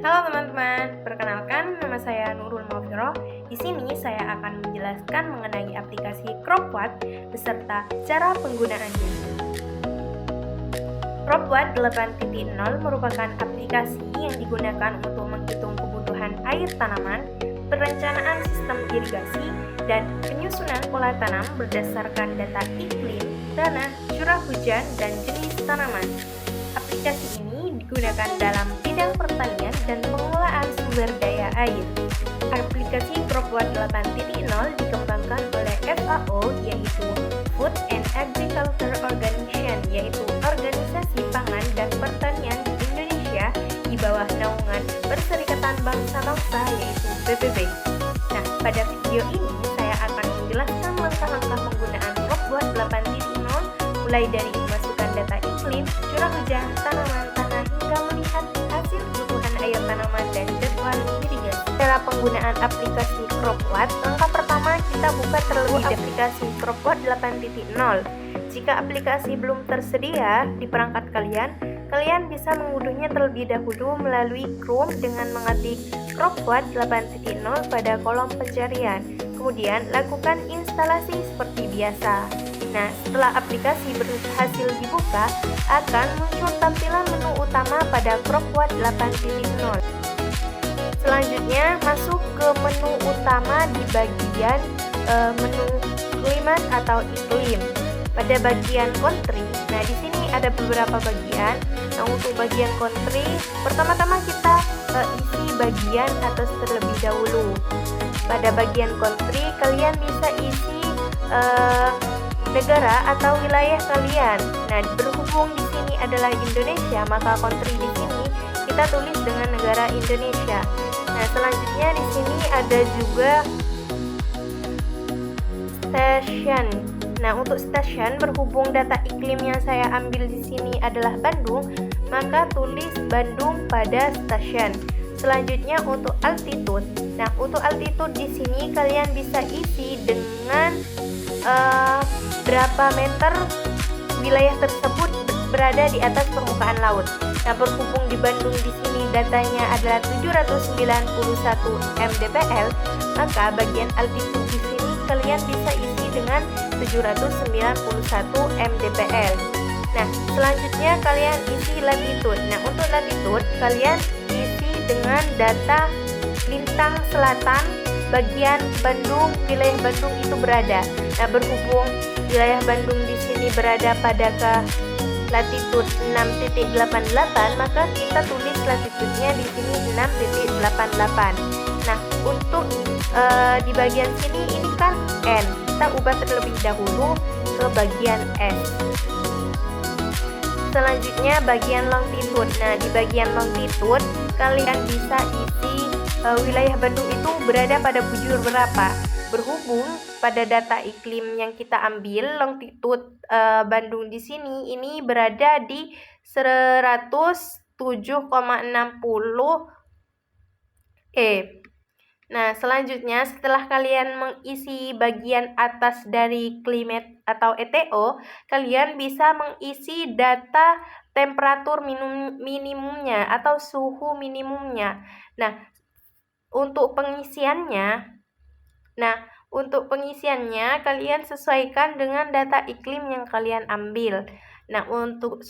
Halo teman-teman, perkenalkan nama saya Nurul Maufiroh. Di sini saya akan menjelaskan mengenai aplikasi CropWatt beserta cara penggunaannya. CropWatt 8.0 merupakan aplikasi yang digunakan untuk menghitung kebutuhan air tanaman, perencanaan sistem irigasi, dan penyusunan pola tanam berdasarkan data iklim, tanah, curah hujan, dan jenis tanaman. Aplikasi ini digunakan dalam bidang pertanian dan pengelolaan sumber daya air. Aplikasi CropWatt 8.0 dikembangkan oleh FAO, yaitu Food and Agriculture Organization, yaitu Organisasi Pangan dan Pertanian di Indonesia di bawah naungan Perserikatan Bangsa-Bangsa, yaitu PBB. Nah, pada video ini saya akan menjelaskan langkah-langkah penggunaan CropWatt 8.0 mulai dari memasukkan data iklim, curah hujan, tanaman, tanah, hingga melihat hasil kebutuhan air tanaman dan jadwal irigasi. Cara penggunaan aplikasi CropWatt, langkah pertama kita buka terlebih aplikasi CropWatt 8.0. Jika aplikasi belum tersedia di perangkat kalian bisa mengunduhnya terlebih dahulu melalui Chrome dengan mengetik CropWatt 8.0 pada kolom pencarian. Kemudian lakukan instalasi seperti biasa. Nah, setelah aplikasi berhasil dibuka, akan muncul tampilan menu utama pada CropWatt 8.0. Selanjutnya, masuk ke menu utama di bagian menu klimat atau iklim. Pada bagian country, nah di sini ada beberapa bagian. Nah, untuk bagian country, pertama-tama kita isi bagian atas terlebih dahulu. Pada bagian country, kalian bisa isi negara atau wilayah kalian. Nah, berhubung di sini adalah Indonesia, maka country di sini kita tulis dengan negara Indonesia. Nah, selanjutnya di sini ada juga station. Nah, untuk station, berhubung data iklim yang saya ambil di sini adalah Bandung, maka tulis Bandung pada station. Selanjutnya untuk altitude. Nah, untuk altitude di sini kalian bisa isi dengan berapa meter wilayah tersebut berada di atas permukaan laut. Nah, berhubung di Bandung di sini datanya adalah 791 mdpl, maka bagian altitude di sini kalian bisa isi dengan 791 mdpl. Nah, selanjutnya kalian isi latitude. Nah, untuk latitude kalian isi dengan data lintang selatan bagian Bandung, wilayah Bandung itu berada. Nah, berhubung wilayah Bandung di sini berada pada ke latitude 6.88, maka kita tulis latitude-nya di sini 6.88. Nah, untuk di bagian sini ini kan N, kita ubah terlebih dahulu ke bagian S. Selanjutnya bagian longitude. Nah, di bagian longitude kalian bisa isi wilayah Bandung itu berada pada bujur berapa. Berhubung pada data iklim yang kita ambil, longitude Bandung di sini ini berada di 107,60 E. Nah, selanjutnya setelah kalian mengisi bagian atas dari climate atau ETO, kalian bisa mengisi data temperatur minimumnya atau suhu minimumnya. Nah, untuk pengisiannya kalian sesuaikan dengan data iklim yang kalian ambil. Nah, untuk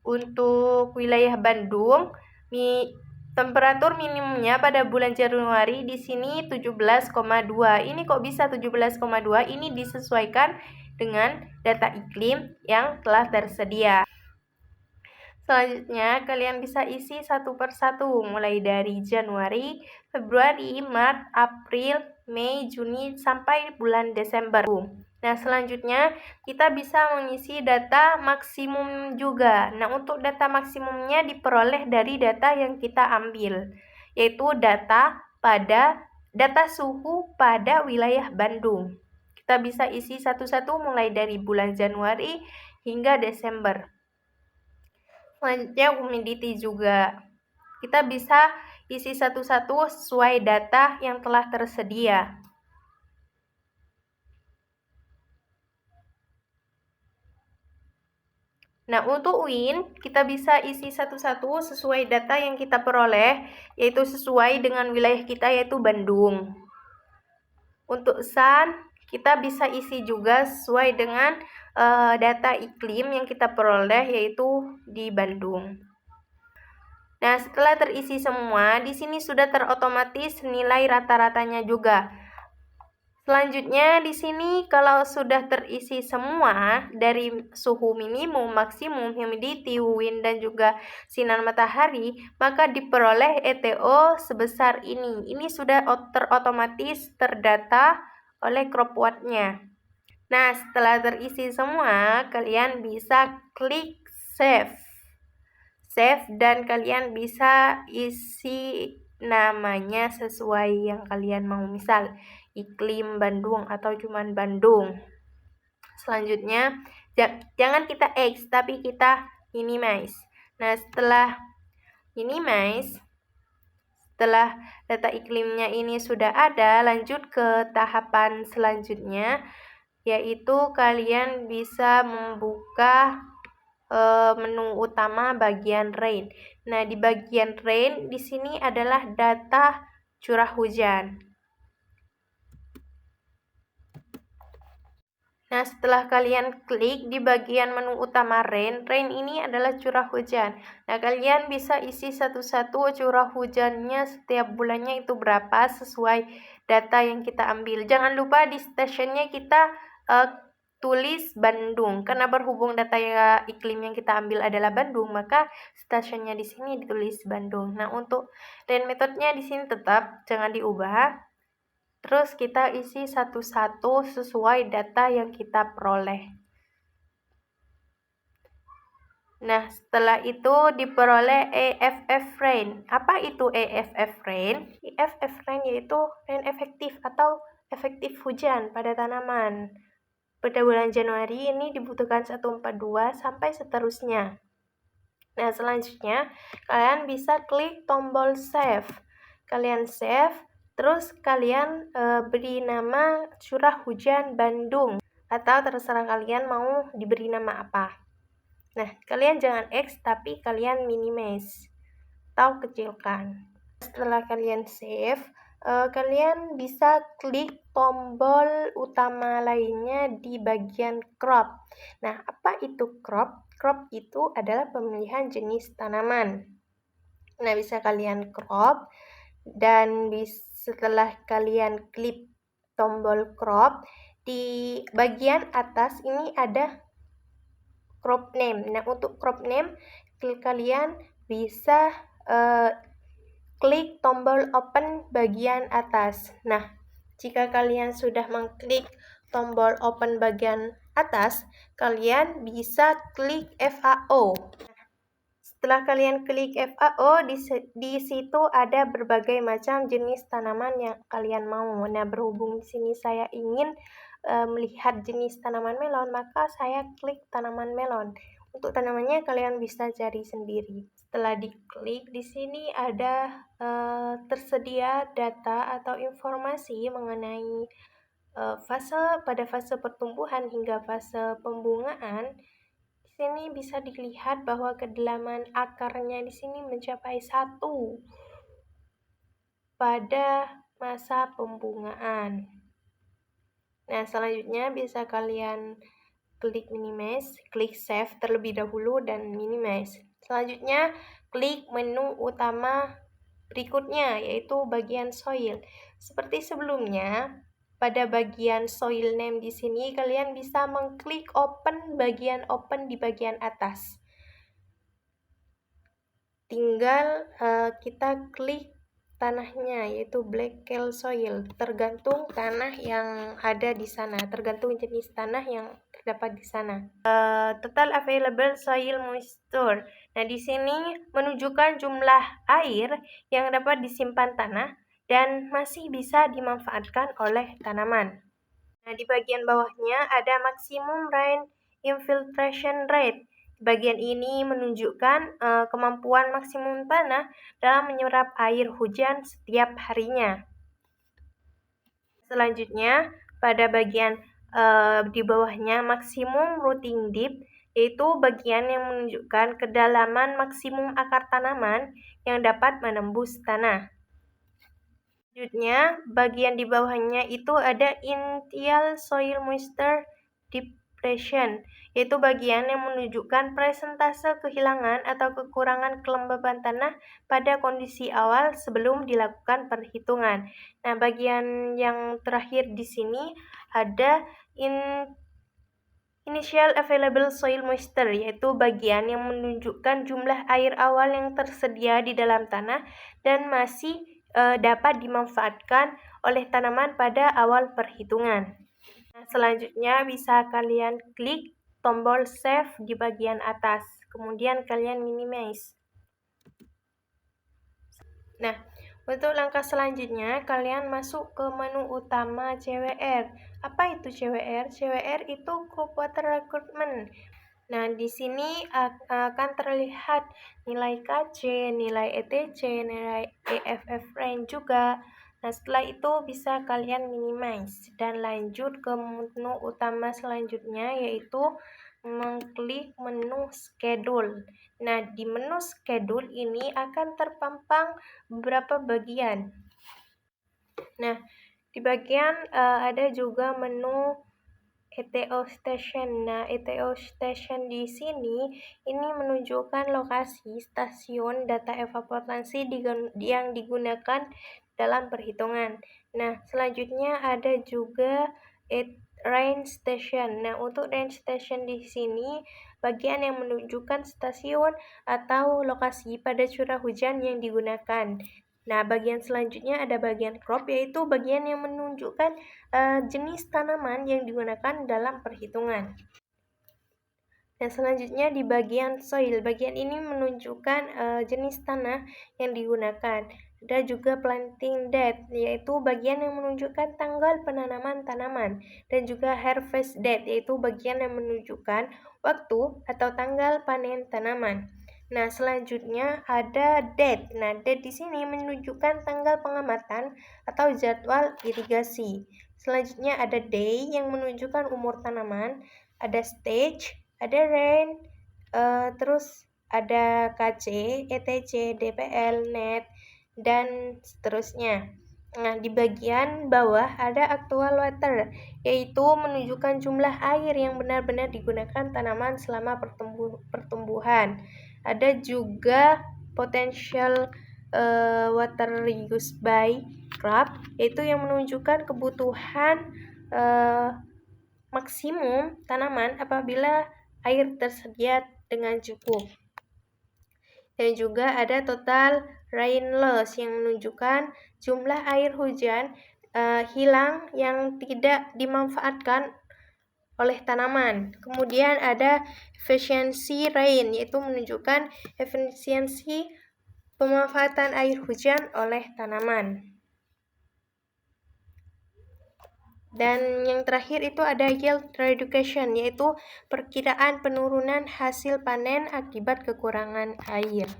untuk wilayah Bandung, temperatur minimumnya pada bulan Januari di sini 17,2. Ini kok bisa 17,2? Ini disesuaikan dengan data iklim yang telah tersedia. Selanjutnya, kalian bisa isi satu persatu, mulai dari Januari, Februari, Maret, April, Mei, Juni, sampai bulan Desember. Nah, selanjutnya kita bisa mengisi data maksimum juga. Nah, untuk data maksimumnya diperoleh dari data yang kita ambil, yaitu data suhu pada wilayah Bandung. Kita bisa isi satu-satu mulai dari bulan Januari hingga Desember. Selanjutnya humidity juga. Kita bisa isi satu-satu sesuai data yang telah tersedia. Nah, untuk UIN, kita bisa isi satu-satu sesuai data yang kita peroleh, yaitu sesuai dengan wilayah kita, yaitu Bandung. Untuk SAN, kita bisa isi juga sesuai dengan data iklim yang kita peroleh, yaitu di Bandung. Nah, setelah terisi semua, di sini sudah terotomatis nilai rata-ratanya juga. Selanjutnya di sini kalau sudah terisi semua dari suhu minimum, maksimum, humidity, wind dan juga sinar matahari, maka diperoleh ETO sebesar ini. Ini sudah terotomatis terdata oleh crop watt-nya. Nah, setelah terisi semua, kalian bisa klik save. Save dan kalian bisa isi namanya sesuai yang kalian mau, misal iklim Bandung atau cuman Bandung. Selanjutnya jangan kita X tapi kita minimize. Nah, setelah minimize, setelah data iklimnya ini sudah ada, lanjut ke tahapan selanjutnya, yaitu kalian bisa membuka menu utama bagian rain. Nah, di bagian rain di sini adalah data curah hujan. Nah, setelah kalian klik di bagian menu utama rain ini adalah curah hujan. Nah, kalian bisa isi satu-satu curah hujannya setiap bulannya itu berapa sesuai data yang kita ambil. Jangan lupa di stationnya kita tulis Bandung, karena berhubung data iklim yang kita ambil adalah Bandung, maka stasiunnya di sini ditulis Bandung. Nah, untuk rain metodenya di sini tetap jangan diubah. Terus kita isi satu-satu sesuai data yang kita peroleh. Nah, setelah itu diperoleh EFF rain. Apa itu EFF rain? EFF rain yaitu rain efektif atau efektif hujan pada tanaman. Pada bulan Januari ini dibutuhkan 142 sampai seterusnya. Nah, selanjutnya kalian bisa klik tombol save. Kalian save, terus kalian beri nama curah hujan Bandung atau terserah kalian mau diberi nama apa. Nah, kalian jangan X tapi kalian minimize atau kecilkan. Setelah kalian save, kalian bisa klik tombol utama lainnya di bagian crop. Nah, apa itu crop? Crop itu adalah pemilihan jenis tanaman. Nah, bisa kalian crop dan setelah kalian klik tombol crop, di bagian atas ini ada crop name. Nah, untuk crop name kalian bisa klik tombol open bagian atas. Nah, jika kalian sudah mengklik tombol open bagian atas, kalian bisa klik FAO. Setelah kalian klik FAO, di situ ada berbagai macam jenis tanaman yang kalian mau. Nah, berhubung di sini saya ingin melihat jenis tanaman melon, maka saya klik tanaman melon. Untuk tanamannya kalian bisa cari sendiri. Setelah diklik, di sini ada tersedia data atau informasi mengenai pada fase pertumbuhan hingga fase pembungaan. Di sini bisa dilihat bahwa kedalaman akarnya di sini mencapai 1 pada masa pembungaan. Nah, selanjutnya bisa kalian klik minimize, klik save terlebih dahulu dan minimize. Selanjutnya, klik menu utama berikutnya, yaitu bagian soil. Seperti sebelumnya, pada bagian soil name di sini kalian bisa mengklik open bagian open di bagian atas. Tinggal kita klik tanahnya, yaitu black clay soil, tergantung tanah yang ada di sana, tergantung jenis tanah yang terdapat di sana. Total available soil moisture. Nah, di sini menunjukkan jumlah air yang dapat disimpan tanah dan masih bisa dimanfaatkan oleh tanaman. Nah, di bagian bawahnya ada maximum rain infiltration rate. Bagian ini menunjukkan kemampuan maksimum tanah dalam menyerap air hujan setiap harinya. Selanjutnya, pada bagian di bawahnya maksimum rooting depth. yaitu bagian yang menunjukkan kedalaman maksimum akar tanaman yang dapat menembus tanah. Selanjutnya, bagian di bawahnya itu ada initial soil moisture depression, yaitu bagian yang menunjukkan presentase kehilangan atau kekurangan kelembaban tanah pada kondisi awal sebelum dilakukan perhitungan. Nah, bagian yang terakhir di sini ada initial available soil moisture, yaitu bagian yang menunjukkan jumlah air awal yang tersedia di dalam tanah dan masih dapat dimanfaatkan oleh tanaman pada awal perhitungan. Nah, selanjutnya bisa kalian klik tombol save di bagian atas, kemudian kalian minimize. Nah, untuk langkah selanjutnya, kalian masuk ke menu utama CWR. Apa itu CWR? CWR itu Group Water Recruitment. Nah, di sini akan terlihat nilai KC, nilai ETC, nilai EFF range juga. Nah, setelah itu bisa kalian minimize dan lanjut ke menu utama selanjutnya, yaitu mengklik menu schedule. Nah, di menu schedule ini akan terpampang beberapa bagian. Nah, di bagian ada juga menu ETO Station. Nah, ETO Station di sini ini menunjukkan lokasi stasiun data evaporasi yang digunakan dalam perhitungan. Nah, selanjutnya ada juga Rain Station. Nah, untuk Rain Station di sini bagian yang menunjukkan stasiun atau lokasi pada curah hujan yang digunakan. Nah, bagian selanjutnya ada bagian crop, yaitu bagian yang menunjukkan jenis tanaman yang digunakan dalam perhitungan. Dan selanjutnya di bagian soil, bagian ini menunjukkan jenis tanah yang digunakan. Ada juga planting date, yaitu bagian yang menunjukkan tanggal penanaman tanaman. Dan juga harvest date, yaitu bagian yang menunjukkan waktu atau tanggal panen tanaman. Nah, selanjutnya ada date. Nah, date di sini menunjukkan tanggal pengamatan atau jadwal irigasi. Selanjutnya ada day yang menunjukkan umur tanaman, ada stage, ada rain, terus ada KC, ETC, DPL, net, dan seterusnya. Nah, di bagian bawah ada actual water, yaitu menunjukkan jumlah air yang benar-benar digunakan tanaman selama pertumbuhan. Ada juga potential water use by crop, yaitu yang menunjukkan kebutuhan maksimum tanaman apabila air tersedia dengan cukup. Dan juga ada total rain loss yang menunjukkan jumlah air hujan hilang yang tidak dimanfaatkan oleh tanaman. Kemudian ada efficiency rain, yaitu menunjukkan efisiensi pemanfaatan air hujan oleh tanaman. Dan yang terakhir itu ada yield reduction, yaitu perkiraan penurunan hasil panen akibat kekurangan air.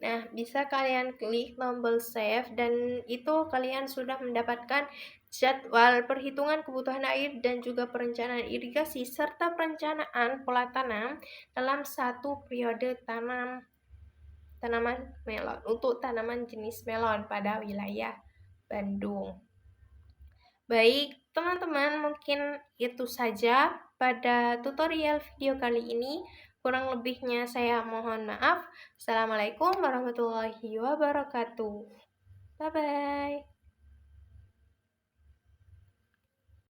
Nah, bisa kalian klik tombol save dan itu kalian sudah mendapatkan jadwal perhitungan kebutuhan air dan juga perencanaan irigasi serta perencanaan pola tanam dalam satu periode tanaman melon untuk tanaman jenis melon pada wilayah Bandung. Baik, teman-teman, mungkin itu saja pada tutorial video kali ini. Kurang lebihnya saya mohon maaf. Assalamualaikum warahmatullahi wabarakatuh. Bye-bye.